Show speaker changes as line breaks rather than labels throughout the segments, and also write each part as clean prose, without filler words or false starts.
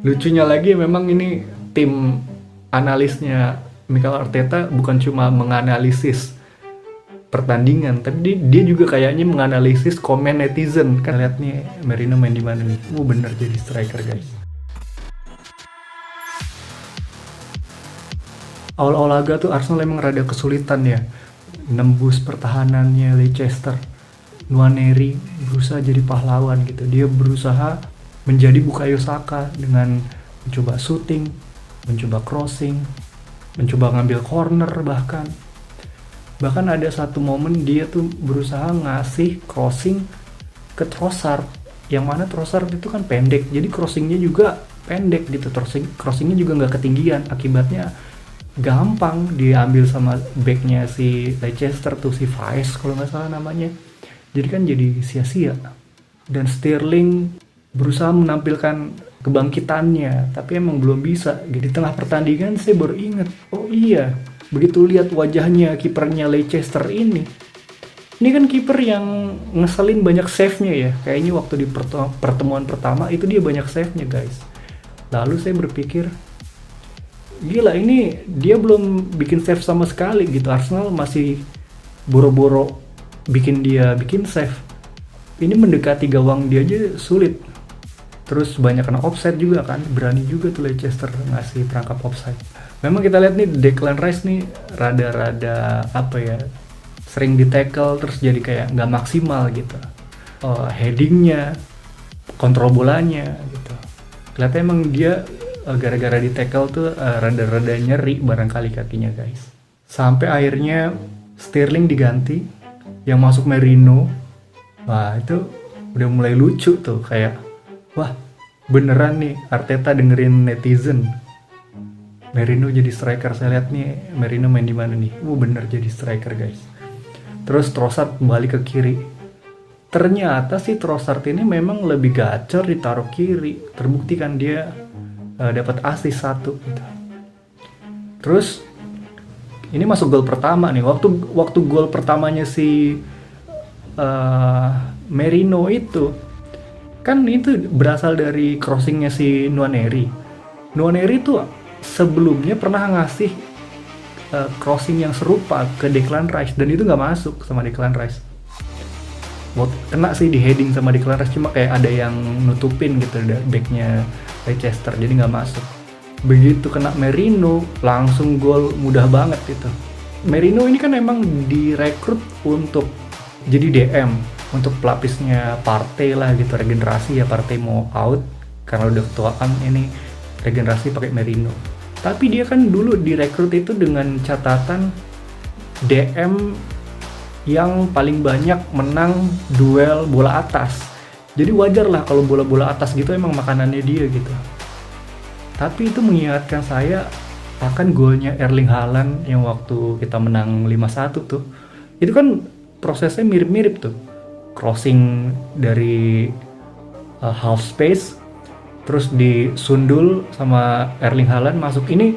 Lucunya lagi memang ini tim analisnya Mikel Arteta bukan cuma menganalisis pertandingan, tapi dia juga kayaknya menganalisis komen netizen. Kan lihat nih Merino main di mana nih. Bener jadi striker guys. Awal-awal laga tuh Arsenal emang rada kesulitan ya nembus pertahanannya Leicester. Nwaneri berusaha jadi pahlawan gitu. Dia berusaha menjadi Bukayo Saka dengan mencoba shooting, mencoba crossing, mencoba ngambil corner bahkan. Bahkan ada satu momen dia tuh berusaha ngasih crossing ke Trossard. Yang mana Trossard itu kan pendek, jadi crossingnya juga pendek gitu. Crossingnya juga nggak ketinggian. Akibatnya gampang diambil sama backnya si Leicester tuh, si Faes kalau nggak salah namanya. Jadi kan jadi sia-sia. Dan Sterling berusaha menampilkan kebangkitannya, tapi emang belum bisa. Di tengah pertandingan saya baru ingat, oh iya, begitu lihat wajahnya kipernya Leicester ini kan kiper yang ngeselin banyak save-nya ya. Kayaknya waktu di pertemuan pertama itu dia banyak save-nya guys. Lalu saya berpikir, gila ini dia belum bikin save sama sekali gitu. Arsenal masih boro-boro bikin save. Ini mendekati gawang dia aja sulit. Terus banyak kena offside juga kan. Berani juga tuh Leicester ngasih perangkap offside. Memang kita lihat nih Declan Rice nih rada-rada apa ya, sering di tackle terus jadi kayak nggak maksimal gitu. Headingnya, kontrol bolanya gitu. Kelihatan emang dia gara-gara di tackle tuh rada-rada nyeri barangkali kakinya guys. Sampai akhirnya Sterling diganti, yang masuk Merino. Wah itu udah mulai lucu tuh, kayak wah beneran nih Arteta dengerin netizen. Merino jadi striker. Saya lihat nih Merino main di mana nih. Bener jadi striker guys. Terus Trossard kembali ke kiri. Ternyata si Trossard ini memang lebih gacor ditaruh kiri. Terbukti kan dia dapat assist 1 gitu. Terus ini masuk gol pertama nih. Waktu gol pertamanya si Merino itu kan itu berasal dari crossingnya si Nwaneri. Nwaneri tuh sebelumnya pernah ngasih crossing yang serupa ke Declan Rice dan itu nggak masuk sama Declan Rice. Kena sih di heading sama Declan Rice, cuma kayak ada yang nutupin gitu backnya Leicester, jadi nggak masuk. Begitu kena Merino langsung gol mudah banget gitu. Merino ini kan emang direkrut untuk jadi DM, untuk pelapisnya Partey lah gitu, regenerasi ya. Partey mau out karena udah ketuaan, ini regenerasi pakai Merino. Tapi dia kan dulu direkrut itu dengan catatan DM yang paling banyak menang duel bola atas. Jadi wajar lah kalau bola-bola atas gitu emang makanannya dia gitu. Tapi itu mengingatkan saya akan golnya Erling Haaland yang waktu kita menang 5-1 tuh. Itu kan prosesnya mirip-mirip tuh. Crossing dari half space, terus disundul sama Erling Haaland masuk. Ini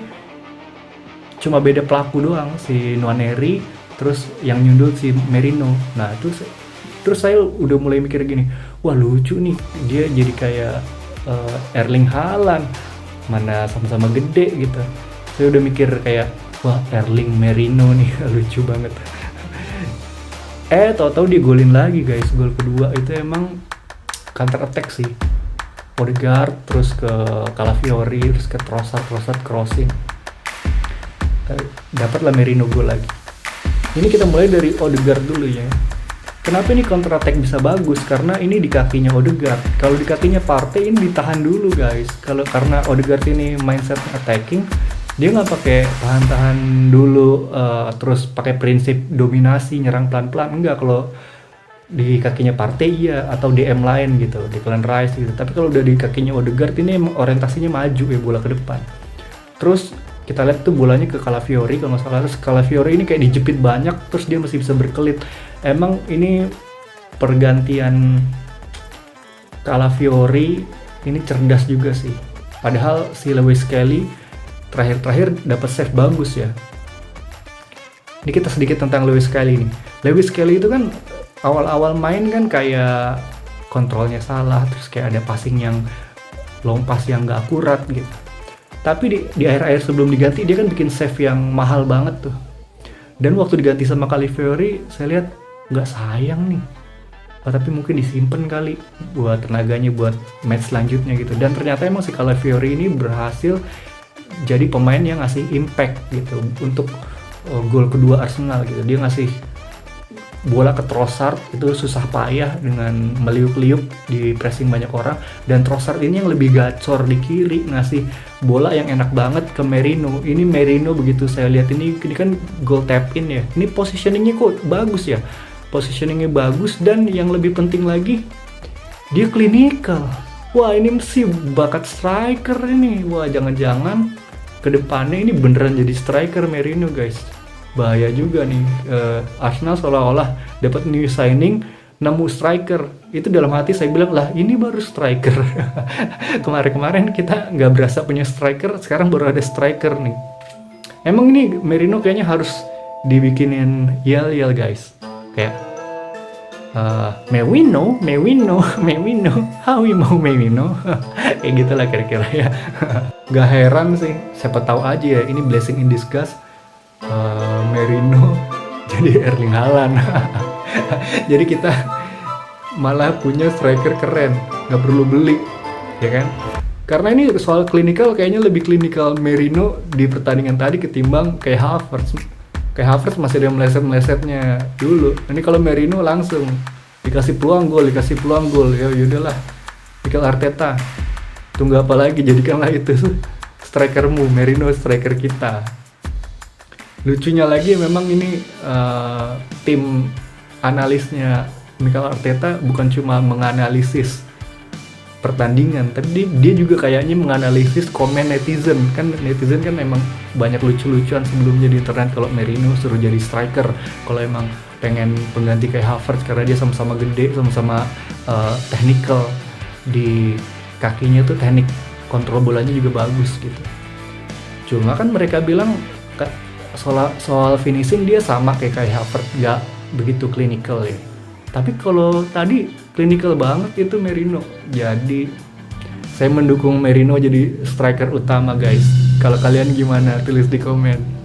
cuma beda pelaku doang, si Nwaneri, terus yang nyundul si Merino. Nah terus saya udah mulai mikir gini, wah lucu nih, dia jadi kayak Erling Haaland, mana sama-sama gede gitu. Saya udah mikir kayak, wah Erling Merino nih lucu banget. Tahu-tahu dia golin lagi guys. Gol kedua itu emang counter attack sih. Odegaard terus ke Calafiori, terus ke Trossard crossing. Dapatlah Merino gol lagi. Ini kita mulai dari Odegaard dulu ya. Kenapa ini counter attack bisa bagus? Karena ini di kakinya Odegaard. Kalau di kakinya Partey ini ditahan dulu guys. Karena Odegaard ini mindset attacking, dia nggak pakai tahan-tahan dulu terus pakai prinsip dominasi nyerang pelan-pelan. Enggak, kalau di kakinya Partey iya, atau DM lain gitu, Declan Rice gitu. Tapi kalau udah di kakinya Odegaard ini orientasinya maju ya, bola ke depan. Terus kita lihat tuh bolanya ke Calafiori kalau nggak salah. Terus Calafiori ini kayak dijepit banyak, terus dia masih bisa berkelit. Emang ini pergantian Calafiori ini cerdas juga sih. Padahal si Lewis Kelly terakhir dapat save bagus ya. Ini kita sedikit tentang Lewis Kelly nih. Lewis Kelly itu kan awal-awal main kan kayak kontrolnya salah, terus kayak ada passing yang long pass yang nggak akurat gitu. Tapi di akhir-akhir sebelum diganti dia kan bikin save yang mahal banget tuh. Dan waktu diganti sama Calafiori, saya lihat nggak sayang nih. Tapi mungkin disimpan kali buat tenaganya buat match selanjutnya gitu. Dan ternyata emang si Calafiori ini berhasil jadi pemain yang ngasih impact gitu untuk gol kedua Arsenal gitu. Dia ngasih bola ke Trossard itu susah payah dengan meliuk-liuk di pressing banyak orang, dan Trossard ini yang lebih gacor di kiri ngasih bola yang enak banget ke Merino. Ini Merino begitu saya lihat ini kan goal tap in ya. Ini positioningnya kok bagus ya. Positioningnya bagus, dan yang lebih penting lagi dia clinical. Wah, ini sih bakat striker ini. Wah, jangan-jangan kedepannya ini beneran jadi striker Merino guys. Bahaya juga nih, Arsenal seolah-olah dapat new signing nemu striker. Itu dalam hati saya bilang, lah ini baru striker. Kemarin-kemarin kita nggak berasa punya striker, sekarang baru ada striker nih. Emang ini Merino kayaknya harus dibikinin yel-yel guys. Kayak Mewino, how we mau Mewino. Kayak gitulah kira-kira ya. Gak heran sih, siapa tahu aja ya ini blessing in disguise. Merino jadi Erling Haaland. Jadi kita malah punya striker keren, nggak perlu beli, ya kan? Karena ini soal klinikal, kayaknya lebih klinikal Merino di pertandingan tadi ketimbang kayak Havertz. Kayak Havertz masih ada meleset-melesetnya dulu. Ini kalau Merino langsung dikasih peluang gol, ya yaudahlah. Mikel Arteta, tunggu apa lagi, jadikanlah itu strikermu, Merino striker kita. Lucunya lagi memang ini tim analisnya Mikel Arteta bukan cuma menganalisis pertandingan, tapi dia juga kayaknya menganalisis komen netizen. Kan netizen kan memang banyak lucu-lucuan sebelumnya di internet kalau Merino suruh jadi striker, kalau emang pengen pengganti kayak Havertz karena dia sama-sama gede, sama-sama technical di kakinya tuh, teknik kontrol bolanya juga bagus gitu. Cuma kan mereka bilang soal finishing dia sama kayak Havertz, nggak begitu klinikal ya. Tapi kalau tadi klinikal banget itu Merino. Jadi saya mendukung Merino jadi striker utama guys. Kalau kalian gimana? Tulis di komen.